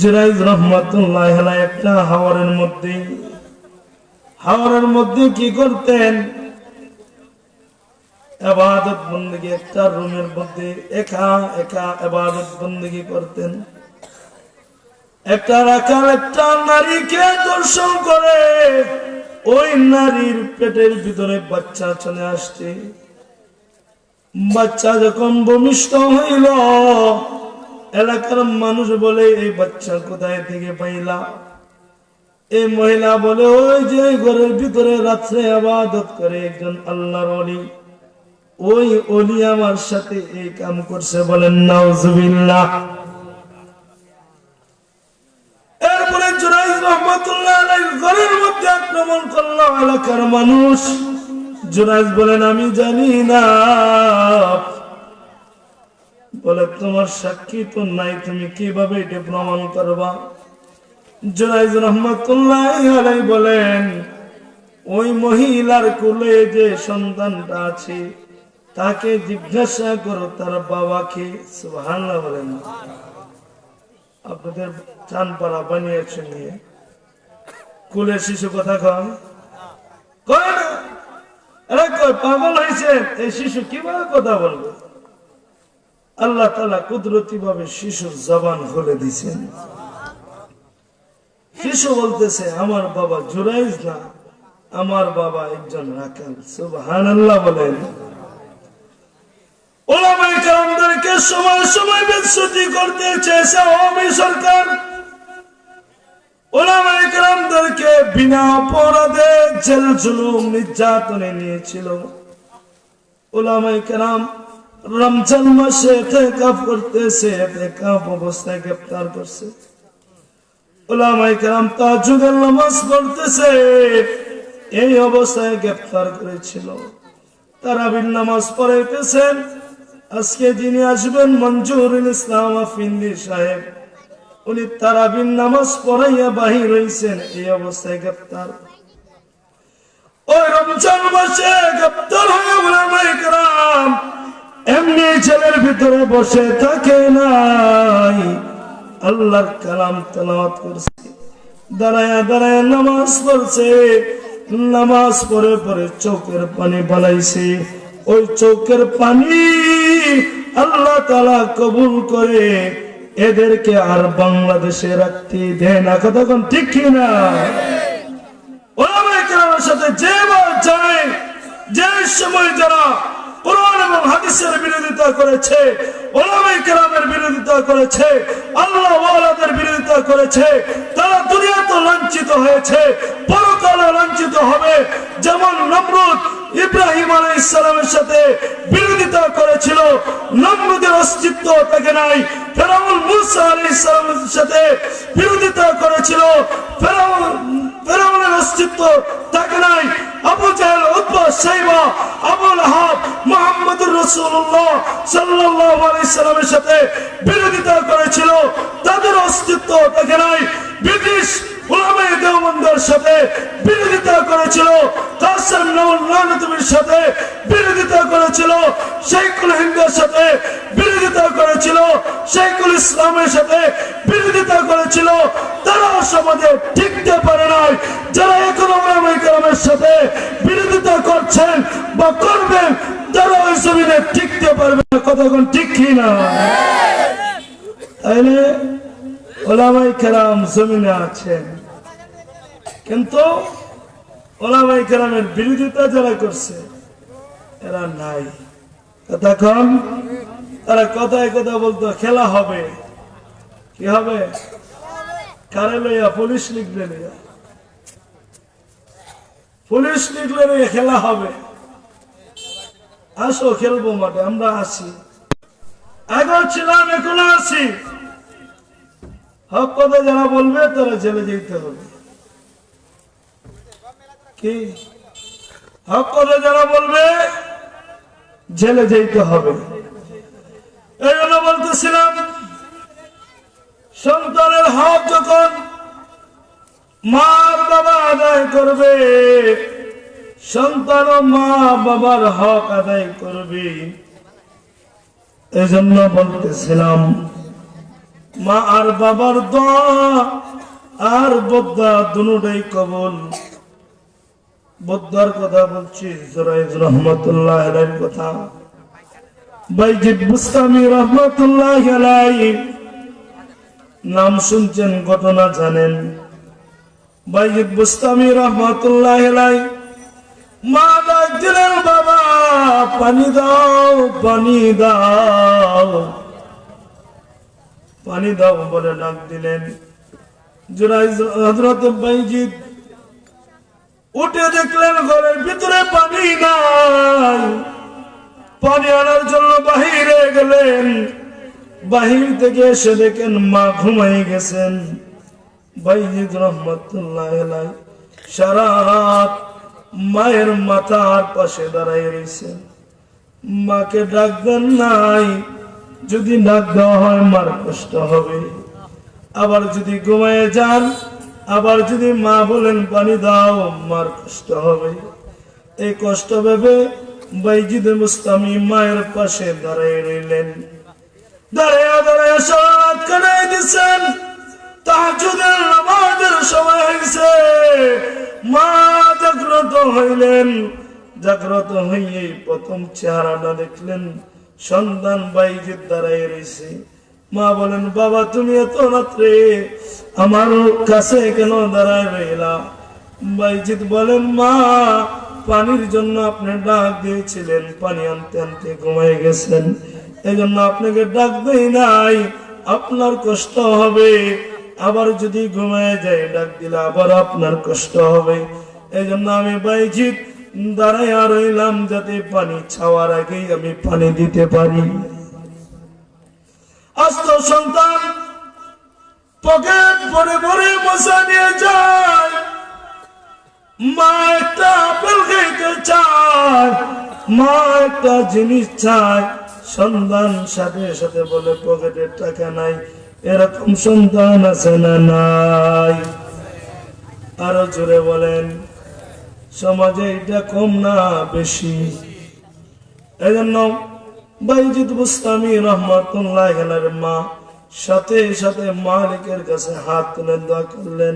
জুরাইজ রাহমাতুল্লাহি আলাইহি একটা হাওরের মধ্যে কি করতেন? ইবাদত বندگی, একটা রুমের মধ্যে একা একা ইবাদত বندگی করতেন। একটা রাখাল একটা নারীকে দর্শন করে, ওই নারীর পেটের ভিতরে বাচ্চা চলে আসছে। বাচ্চা যখন ভূমিষ্ঠ হইল, এলাকার মানুষ বলে, এই বাচ্চা কোথায় থেকে পাইলা? এই মহিলা বলে, ওই যে ঘরের ভিতরে রাত্রে ইবাদত করে একজন আল্লাহর ওলি, ওই ওলি আমার সাথে এই কাম করছে। বলেন নাউজুবিল্লাহ। এরপরে জুরাইজ রাহমাতুল্লাহি আলাইহির ঘরের মধ্যে আক্রমণ করলো এলাকার মানুষ। জুরাইজ বলেন, আমি জানি না। বলে, তোমার সাক্ষী তো নাই, তুমি কিভাবে এটা প্রমাণ করবা? জুরাইজ রাহমাতুল্লাহি আলাইহি বলেন, ওই মহিলার কোলে যে সন্তানটা আছে তাকে জিজ্ঞাসা করো তার বাবাকে। সুবহানাল্লাহ বলেন। আপনাদের চান পাড়া বানিয়েছেন নিয়ে কোলে শিশু কথা কয় না? এরা কয় পাগল হয়েছে, এই শিশু কিভাবে কথা বলবে? আল্লাহ তাআলা কুদরতি ভাবে শিশুর জবান খুলে দিয়েছেন। শিশু বলতেছে আমার বাবা জুরাইজ না, আমার বাবা একজন রাখাল। সুবহানাল্লাহ বলেন। ওলামায়ে কেরামদেরকে সময় সময় বিচ্যুতি করতে চেয়েছে আওয়ামী সরকার। ওলামায়ে কেরামদেরকে বিনা অপরাধে জেল জুলুম নির্যাতনে নিয়েছিল। ওলামায়ে কেরাম রমজান মাসে ইতিকাফ করতেছে, ইতিকাফ অবস্থায় গ্রেফতার করছে। ওলামায়ে কেরাম তাহাজ্জুদের নামাজ পড়তেছে, এই অবস্থায় গ্রেফতার করেছিল। তারাবির নামাজ পড়াইতেছেন। আজকে যিনি আসবেন মঞ্জুরুল ইসলাম আফিন্দি সাহেব, উনি তারাবির নামাজ পড়াইয়া বাহির হইছেন, এই অবস্থায় গ্রেফতার। ওই রমজান মাসে গ্রেফতার হয়ে ওলামায়ে কেরাম এমনি জেলের ভিতরে বসে থাকে নাই, আল্লাহর কালাম তেলাওয়াত করছে, দাঁড়ায়া দাঁড়ায়া নামাজ পড়ছে। নামাজ পড়ে পড়ে চোখের পানি বানাইছে। ওই চোখের পানি আল্লাহ তাআলা কবুল করে এদেরকে আর বাংলাদেশে রাখতে দেয় না। কতক্ষণ ঠিক কিনা? ওলামায়ে কেরামের সাথে যেবার যায়, যে সময় যারা কোরআন এবং হাদিসের বিরোধিতা করেছে, ওলামায়ে কেরামের বিরোধিতা করেছে, আল্লাহ ওয়ালাদের বিরোধিতা করেছে, তারা দুনিয়াতে লাঞ্ছিত হয়েছে, পরকালে লাঞ্ছিত হবে। যেমন নমরুদ ইব্রাহিম আলাইহিস সালামের সাথে বিরোধিতা করেছিল, নমরুদের অস্তিত্ব থাকে নাই। ফেরাউন মুসা আলাইহিস সালামের সাথে বিরোধিতা করেছিল, ফেরাউনের অস্তিত্ব থাকে নাই। আবু জাহেল, উতবা, শাইবা, আবু লাহাব মুহাম্মদুর রাসূলুল্লাহ সাল্লাল্লাহু আলাইহি সাল্লামের সাথে বিরোধিতা করেছিল, তাদের অস্তিত্ব থাকে নাই। ব্রিটিশ উলামায়ে দেওবন্দের সাথে বিরোধিতা করেছিল, কাসেম নানতুবির সাথে বিরোধিতা করেছিল, শাইখুল হিন্দের সাথে বিরোধিতা করেছিল, শাইখুল ইসলামের সাথে বিরোধিতা করেছিল। তারা সমাজে টিকতে পারে নাই। যারা এখন ওলামায়ে কেরামের সাথে বিরোধিতা করছেন বা করবেন, তারা ওই জমিনে টিকতে পারবে না। কতক্ষণ ঠিক কিনা? তাইলে ওলামায়ে কেরাম জমিনে আছেন, কিন্তু ওলামায়ে কেরামের বিরোধিতা যারা করছে এরা নাই। কতক্ষণ? তারা কথায় কথা বলতো খেলা হবে। কি হবে? কারে লইয়া? পুলিশ লিখলে লইয়া, পুলিশ লিখলে লইয়া খেলা হবে। আসো খেলবো মাঠে, আমরা আসি। আগে ছিলাম, এখনো আছি। হক কথা যারা বলবে তারা জেলে যেতে হবে। কি হক কথা যারা বলবে জেলে যেতে হবে। এই জন্য বলতেছিলাম, সন্তানের হক যখন মার বাবা আদায় করবে, সন্তান মা বাবার হক আদায় করবে। এজন্য বলতেছিলাম, মা আর বাবার দোয়া আর বদ্দা দুটোই কবুল। বদ্দার কথা বলছি, জুরাইজ রহমাতুল্লাহ আলাইহির কথা। বাইজিদ বুস্তামি রহমাতুল্লাহ আলাইহি নাম শুনছেন, ঘটনা জানেন। বাইজিদ বুস্তামি রহমাতুল্লাহ আলাইহি মা ডাক দিলেন, বাবা পানি দাও, পানি দাও, পানি দাও বলে ডাক দিলেন। জুরাইজ হযরত বাইজিদ উঠে দেখলেন ঘরের ভিতরে পানি নাই। পানি আনার জন্য বাহিরে গেলেন। বাহির থেকে এসে দেখেন মা ঘুমাই গেছেন। বাইজিদ রহমাতুল্লাহ আলাইহি সারা রাত মায়ের মাথার পাশে দাঁড়াই রয়েছেন। মাকে ডাক দেন নাই। যদি ডাক দেওয়া হয় মার কষ্ট হবে। আবার যদি ঘুমায় যান, আবার যদি মা বলেন পানি দাও, মার কষ্ট হবে। এই কষ্ট ভেবে বাইজিদ বুস্তামি মায়ের পাশে দাঁড়াই রইলেন। দাঁড়াইয়া দাঁড়াইয়া সারা রাত কাটাই দিচ্ছেন। তাহাজ্জুদের নামাজের সময় হয়েছে। মা জাগ্রত হইলেন। জাগ্রত হইয়ে প্রথম চেহারাটা দেখলেন, সন্তান বাইজিদ দাঁড়াই রয়েছে। মা বলেন, বাবা তুমি এত রাত্রে আমার কাছে কেন দাঁড়ায় রইলা? বাইজিৎ বলেন, মা পানির জন্য আপনি ডাক দিয়েছিলেন, পানি আনতে আনতে ঘুমাই গেছেন, এই জন্য আপনাকে ডাক দেই নাই, আপনার কষ্ট হবে, আবার যদি ঘুমায় যায় ডাক দিলে আবার আপনার কষ্ট হবে, এই জন্য আমি বাইজিৎ দাঁড়াইয়া রইলাম যাতে পানি ছাওয়ার আগেই আমি পানি দিতে পারি। আস্ত সন্তান পকেট ভরে ভরে মশা নিয়ে যায়, মা একটা আপেল খাইতে চায়, মা একটা জিনিস চায়, সন্তান সাথে সাথে বলে পকেটের টাকা নাই। এরকম সন্তান আছে না নাই? আরো জোরে বলেন। সমাজে এটা কম না বেশি? এই জন্য বাইজিদ বুস্তামি রহমাতুল্লাহ আলাইহির মা সাথে সাথে মালিকের কাছে হাত তুলে দোয়া করলেন,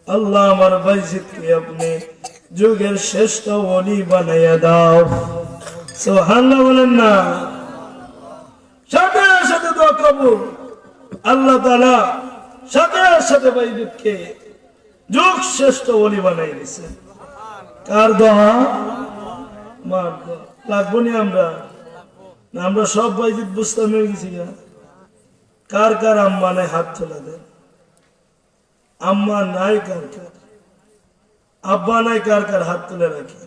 আল্লাহ আমার বাইজিদকে আপনি যুগের শ্রেষ্ঠ ওলি বানাইয়া দাও। সুবহানাল্লাহ বলেন না? সাথে সাথে দোয়া কবুল। আল্লাহ তাআলা সাথে সাথে বাইজিদকে যুগ শ্রেষ্ঠ ওলি বানাই দিয়েছেন। কার দোয়া? মার দোয়া। লাগবো নি আমরা? না আমরা সব বাইজিদ বুস্তামি হয়ে গেছি না? কার কার আম্মা নাই হাত তোলা দেন। আম্মা নাই কার কার? আব্বা নাই কার কার? হাত তুলে রাখি।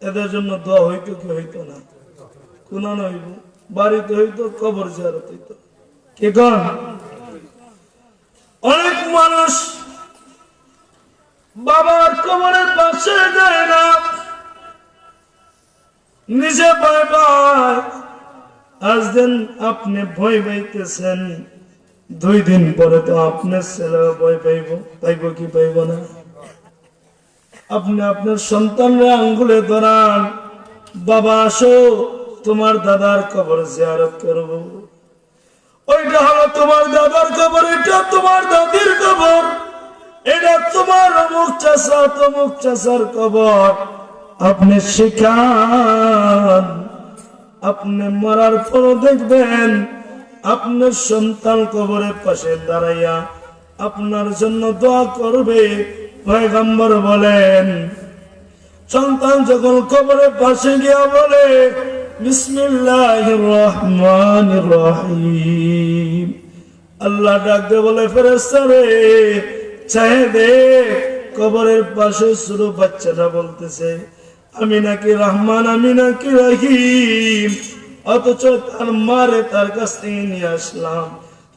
এদের জন্য দোয়া হইতো কি হইতো না? কোন হইব? বাড়িতে হইতো, কবর জিয়ারত হইতো। কে কন? অনেক মানুষ বাবার কবরের পাশে যায় না, নিজে ভয় পায়। আজ দিন আপনি ভয় পাইতেছেন, 2 দিন পরে তো আপনার ছেলে ভয় পাইব কি পাইব না? আপনি আপনার সন্তানরা আঙ্গুলে ধরান, বাবা আসো তোমার দাদার কবর জিয়ারত করব। ওইটা হলো তোমার দাদার কবর, এটা তোমার দাদির কবর, এটা তোমার অমুক চাচা তমুক চাচার কবর। আপনি শিখান, আপনি মরার পর দেখবেন আপনার সন্তান কবরের পাশে দাঁড়াইয়া আপনার জন্য দোয়া করবে। পয়গম্বর বলেন, সন্তান যখন কবরের পাশে গিয়া বলে বিসমিল্লাহির রহমানির রহিম, আল্লাহ ডাক দিয়ে বলে, ফেরেশতা রে চাহে দে। কবরের পাশে ছোট বাচ্চাটা বলতেছে, আমি নাকি রহমান, আমি নাকি রহিম। অথচ তার মারে তার কাছ থেকে নিয়ে আসলাম,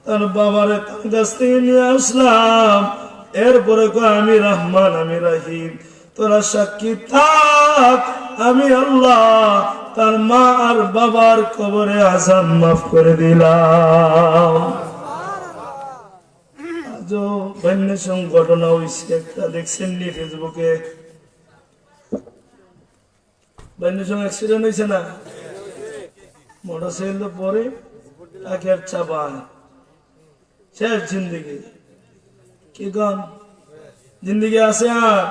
তার বাবারে তার কাছ থেকে নিয়ে আসলাম, এরপরে আমি রহমান আমি রহিম। তোরা সাক্ষী থাক, আমি আল্লাহ তার মা আর বাবার কবরে আযাব মাফ করে দিলাম। আজও বন্যা ঘটনা হয়েছে একটা, দেখছেন নি ফেসবুকে? বন্যা অ্যাক্সিডেন্ট হয়েছে না? মোটরসাইকেল পরে তাকে চাপায়, শেষ জিন্দিগি। কি গান জিন্দিগি আছে? আর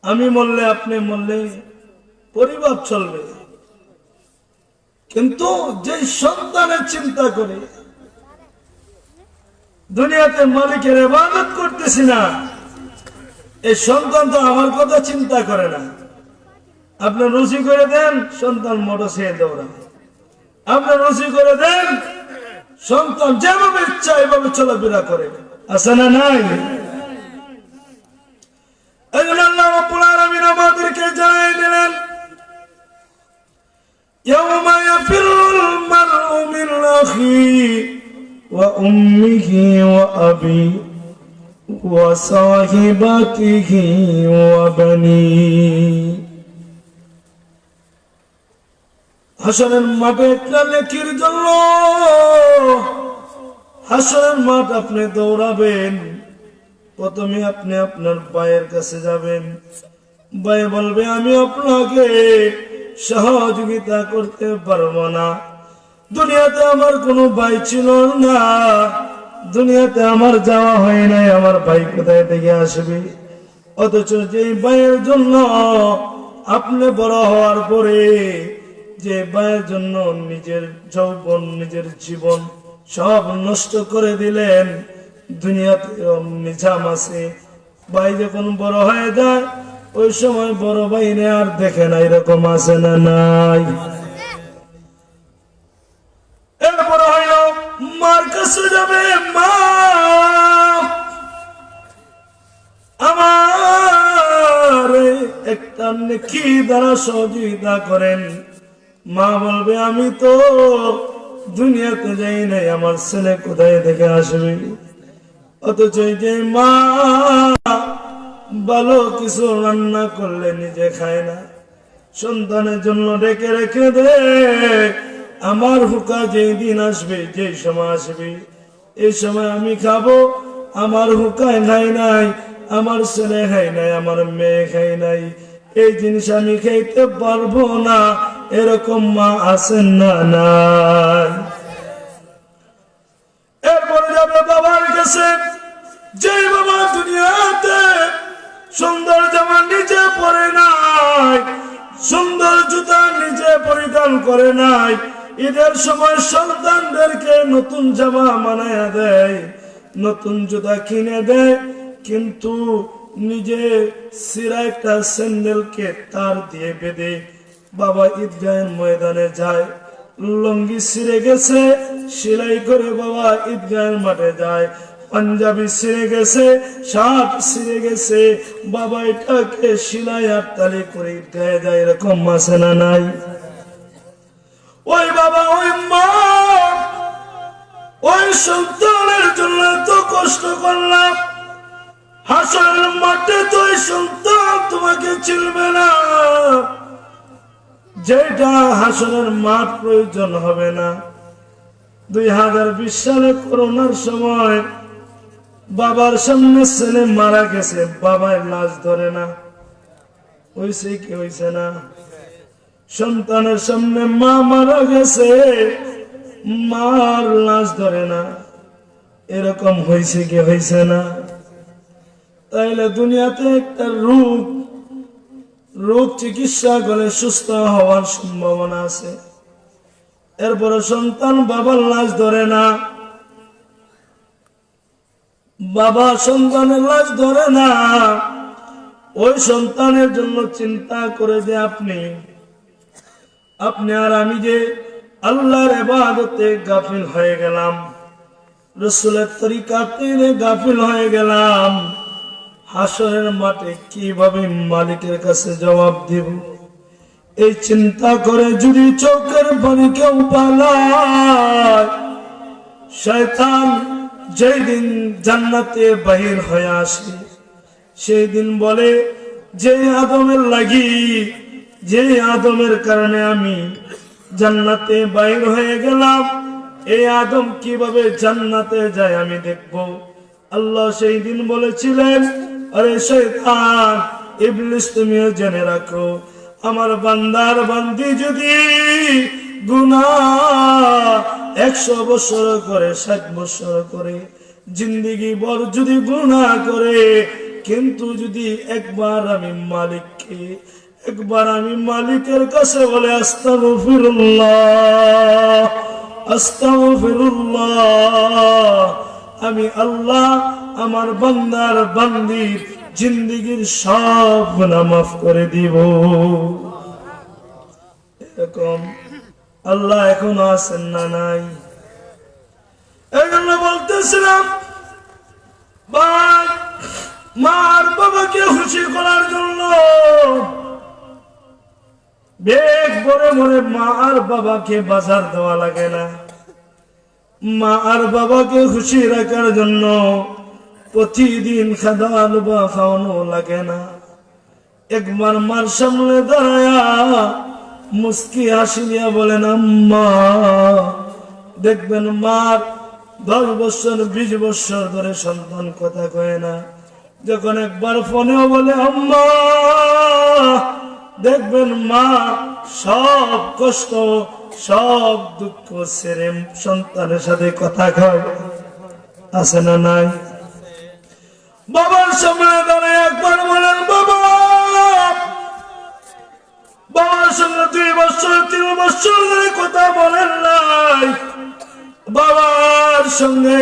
আমি মরলে আপনি মরলে পরিবার চলবে, কিন্তু যে সন্তানের চিন্তা করে দুনিয়াতে মালিকের ইবাদত করতেছি না, এই সন্তান তো আমার কথা চিন্তা করে না। আপনার রুচি করে দেন, সন্তান মোটরসাইকেল দৌড়াবে। আপনার রুচি করে দেন, সন্তান যেভাবে ইচ্ছা এভাবে চলাফেরা করে। আছে না নাই? এই জন্য আল্লাহ রাব্বুল আলামিন আমাদেরকে জানাই দিলেন, ইয়াউমা ইয়াফিরুল মারউ মিন আখিহি ওয়া উম্মিহি ওয়া আবিহি ওয়া সাহিবাতিহি ওয়া বানিহি। হাসরের মাঠে একটা নেকির জন্য হাসরের মাঠ আপনি দৌড়াবেন। প্রথমে আপনি আপনার ভাইয়ের কাছে যাবেন, ভাই বলবে আমি আপনাকে সহযোগিতা করতে পারবো না, দুনিয়াতে আমার কোনো ভাই ছিল না, দুনিয়াতে আমার যাওয়া হয় নাই, আমার ভাই কোথায় থেকে আসবে? অথচ যেই ভাইয়ের জন্য আপনি বড় হওয়ার পরে যে ভাইয়ের জন্য নিজের যৌবন নিজের জীবন সব নষ্ট করে দিলেন, দুনিয়াতে নিজাম আছে। ভাই যখন বড় হয়ে যায় ওই সময় বড় ভাইরে আর দেখে না, এরকম আছে না নাই? এরপর হইল মার কাছে যাবে, মা আমার একটা কি দ্বারা সহযোগিতা করেন। মা বলবে আমি তো দুনিয়াতে যাই নাই, আমার ছেলে কোথায় থেকে আসবে? অথচ যে মা ভালো কিছু রান্না করলে নিজে খায় না, সন্তানের জন্য রেখে রেখে দে। আমার হুকা যেই দিন আসবে, যেই সময় আসবে, এই সময় আমি খাবো। আমার হুকায় খাই নাই, আমার ছেলে খাই নাই, আমার মেয়ে খাই নাই, এই জিনিস আমি খাইতে পারবো না। এরকম মা আছেন না নাই? এরপরে যাবে বাবার কাছে। যে বাবা দুনিয়াতে সুন্দর জামা নিজে পরে নাই, সুন্দর জুতা নিজে পরিধান করে নাই, ঈদের সময় সন্তানদেরকে নতুন জামা বানায়া দেয়, নতুন জুতা কিনে দেয়, কিন্তু নিজে সিরা একটা স্যান্ডেলকে তার দিয়ে বেঁধে বাবা ঈদগাহের ময়দানে যায়। লুঙ্গি ছিঁড়ে গেছে, সেলাই করে বাবা ঈদগাহের মাঠে যায়। পাঞ্জাবি ছিঁড়ে গেছে, শার্ট ছিঁড়ে গেছে, বাবা এটাকে সেলাই আর তালি করে ঈদগাহে যায়। এরকম আছে না নাই? ওই বাবা ওই মা ওই সন্তানের জন্য তো কষ্ট করলাম, হাসরের মাঠে তো ওই সন্তান তোমাকে চিনবে না। যেটা হাসরের মাঠ প্রয়োজন হবে না। 2020 সালে করোনার সময় বাবার সামনে ছেলে মারা গেছে, বাবার লাশ ধরে না, হইছে কি হইছে না? সন্তানের সামনে মা মারা গেছে, মার লাশ ধরে না, এরকম হইছে কি হইছে না? তাইলে দুনিয়াতে একটা রোগ চিকিৎসা করে সুস্থ হওয়ার সম্ভাবনা আছে। এরপরে সন্তান বাবার লাশ ধরে না, বাবা সন্তানের লাশ ধরে না, ওই সন্তানের জন্য চিন্তা করে যে আপনি আর আমি যে আল্লাহর ইবাদতে গাফিল হয়ে গেলাম, রাসূলের তরিকাতে গাফিল হয়ে গেলাম, হাসরের মাঠে কিভাবে মালিকের কাছে জবাব দেব? এই চিন্তা করে যদি চোখের পানি কেউ পালায়, শয়তান যেই দিন জান্নাতে বাহির হয়ে আসে সেই দিন বলে, যে আদমের লাগি, যে আদমের কারণে আমি জান্নাতে বাহির হয়ে গেলাম, এই আদম কিভাবে জান্নাতে যায় আমি দেখব। আল্লাহ সেই দিন বলেছিলেন, আরে শয়তান ইবলিস তুমিও জেনে রাখো, আমার বান্দার বান্দি যদি গুনাহ 100 বছর করে, 60 বছর করে, জিন্দেগি ভর যদি গুনাহ করে, কিন্তু যদি একবার আমি মালিকের কাছে বলে আস্তাগফিরুল্লাহ আস্তাগফিরুল্লাহ, আমি আল্লাহ আমার বান্দার বান্দির জিন্দেগির সব গুনাহ মাফ করে দিব। এরকম আল্লাহ এখন আছেন না নাই? এই জন্য বলতেছিলাম, মার বাবাকে খুশি করার জন্য বেগ ভরে ভরে মা আর বাবাকে বাজার দেওয়া লাগে না। মা আর বাবাকে খুশি রাখার জন্য প্রতিদিন খাদা আলুবা খাওয়ানো লাগে না। একবার মার সামনে দাঁড়ায়া মুস্কি হাসি দিয়া বলেন, আম্মা। দেখবেন মার 10 বছর 20 বছর ধরে সন্তান কথা কয় না, যখন একবার ফোনেও বলে আম্মা, দেখবেন মা সব কষ্ট সব দুঃখ ছেড়ে সন্তানের সাথে কথা কয়। আছে না নাই? বাবার সামনে দাঁড়িয়ে একবার বলেন বাবা। বাবার সঙ্গে 2 বছর 3 বছর ধরে কথা বলেন নাই, বাবার সঙ্গে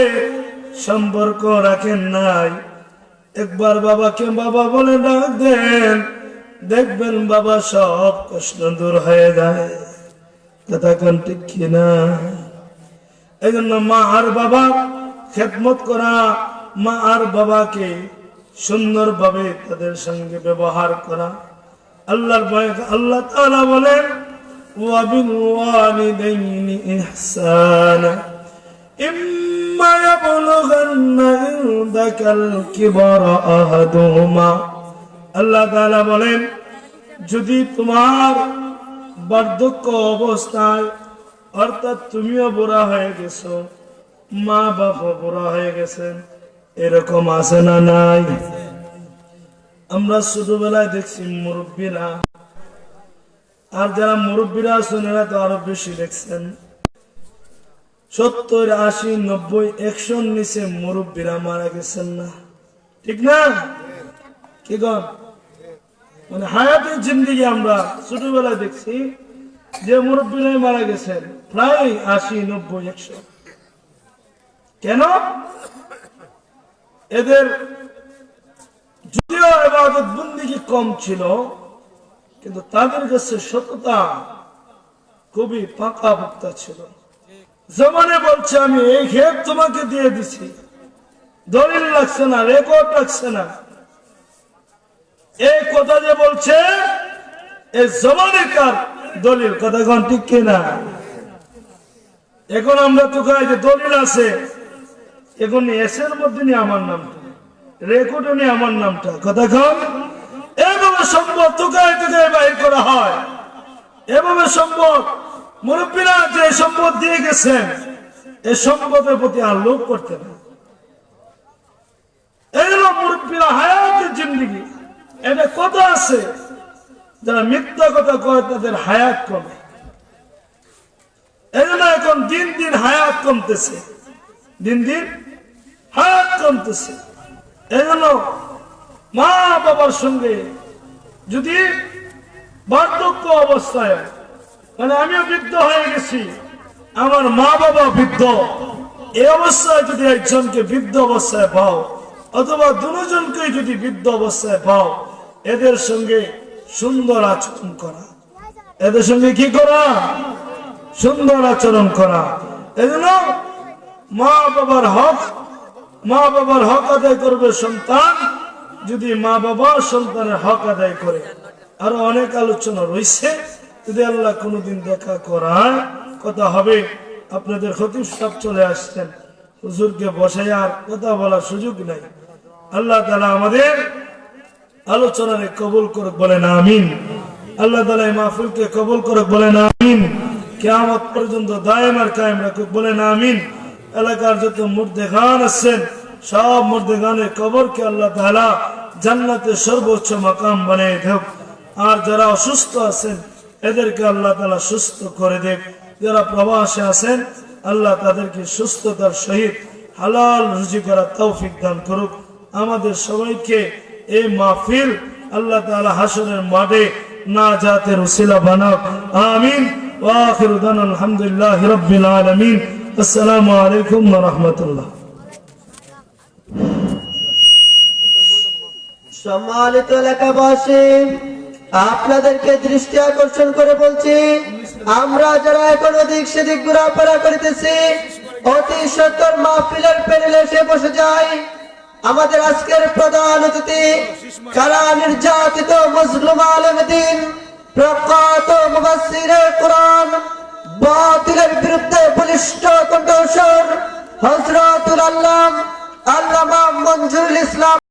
সম্পর্ক রাখেন নাই, একবার বাবাকে বাবা বলে ডাক দেন, দেখবেন বাবা সব কষ্ট দূর হয়ে যায়। কথা কোন ঠিক কিনা? এই জন্য মা আর বাবা খেদমত করা, মা আর বাবাকে সুন্দরভাবে তাদের সঙ্গে ব্যবহার করা। আল্লাহর ভয়ে আল্লাহ তাআলা বলেন ওয়া বিল ওয়ালিদাইনি ইহসানা ইম্মা ইয়াবলুগান্না ইনদাকাল কিবারা আহাদুহুমা। আল্লাহ তাআলা বলেন যদি তোমার বার্ধক্য অবস্থায়, অর্থাৎ তুমিও বুড়া হয়ে গেছো, মা বাবা বুড়া হয়ে গেছেন, এরকম আছে না নাই? আমরা ছোটবেলায় দেখছি মুরব্বীরা, আর যারা মুরব্বীরা আছেন এরা তো আরো বেশি দেখছেন, 70, 80, 90, 100 নিচে মুরব্বীরা মারা গেছেন না? ঠিক না? কি গণ মানে হায়াতের জিন্দিগি আমরা ছোটবেলায় দেখছি যে মুরব্বীরাই মারা গেছেন প্রায় 80, 90, 100। কেন? এদের যদিও ইবাদত বন্দেগী কম ছিল, কিন্তু তাদের কাছে সততা খুবই পাকা পোক্তা ছিল। জমানে বলছে আমি এই ক্ষেত তোমাকে দিয়ে দিছি, দলিল লাগছে না, রেকর্ড লাগছে না, এই কথা যে বলছে এই জমানেকার দলিল। কথা কোন ঠিক কিনা? এখন আমরা তো কই যে দলিল আছে, এখন এসের মধ্যে নিয়ে আমার নামটা, রেকর্ডে নিয়ে আমার নামটা। কথা কোন এভাবে সম্পদ তুকায় তুকায় বাইর করা হয়, এভাবে সম্পদ মুরব্বীরা যে সম্পদ দিয়ে গেছেন এই সম্পদের প্রতি আর লোভ করতে না। এগুলো মুরব্বীরা হায়াতের জিন্দিগি, এটা কথা আছে, যারা মিথ্যা কথা কয় তাদের হায়াত কমে। এজন্য এখন দিন দিন হায়াত কমতেছে, দিন দিন হায়াত কমতেছে। এজন্য মা বাবার সঙ্গে যদি বার্ধক্য অবস্থায়, মানে আমিও বৃদ্ধ হয়ে গেছি, আমার মা বাবা বৃদ্ধ, এই অবস্থায় যদি একজনকে বৃদ্ধ অবস্থায় পাও, অথবা দুজনকে যদি বৃদ্ধ অবস্থায় পাও, এদের সঙ্গে সুন্দর আচরণ করা, এদের সঙ্গে কি করা? সুন্দর আচরণ করা। এজন্য মা বাবার হক আদায় করবে সন্তান, যদি মা বাবা সন্তানের হক আদায় করে। আরো অনেক আলোচনা রয়েছে, যদি আল্লাহ কোনদিন দেখা করায় কথা হবে। আপনাদের খতিব সাহেব চলে আসছেন, হুজুরকে বসে আর কথা বলার সুযোগ নাই। আল্লাহ তাআলা আমাদের আলোচনারে কবুল করুক, বলেন আমিন। আল্লাহ তাআলা এই মাহফিলকে কবুল করুক, বলেন আমিন। কিয়ামত পর্যন্ত দায়েম আর কায়েম রাখুক, বলেন আমিন। এলাকার যত মুর্দেগান আছেন সব মুর্দেগানের কবরকে আল্লাহ তাআলা জান্নাতের সর্বোচ্চ মাকাম বানিয়ে দেব। আর যারা অসুস্থ আছেন এদেরকে আল্লাহ তাআলা সুস্থ করে দেব। যারা প্রবাসে আছেন আল্লাহ তাদেরকে সুস্থতার সহিত হালাল রুজি করার তৌফিক দান করুক। আমাদের সবাইকে এই মাহফিল আল্লাহ তাআলা হাসরের মাঠে নাজাতের উসিলা বানাক, আমিন। ওয়া আখিরু দাওয়ানা আলহামদুলিল্লাহি রাব্বিল আলামিন। আসসালামু আলাইকুম ওয়া রাহমাতুল্লাহ। সম্মানিত এলাকাবাসী, আপনাদেরকে দৃষ্টি আকর্ষণ করে বলছি, আমরা যারা এখন ওদিক সেদিক ঘোরাফেরা করিতেছি, অতি সত্তর মাহফিলের প্যানেলে এসে বসে যাই। আমাদের আজকের প্রধান অতিথি কারা নির্যাতিত মজলুম আলেম দ্বীন, প্রখ্যাত মুফাসসিরে কুরআন, বাতিলের বিরুদ্ধে বলিষ্ঠ কণ্ঠস্বর হযরতুল আল্লামা মনজুরুল ইসলাম।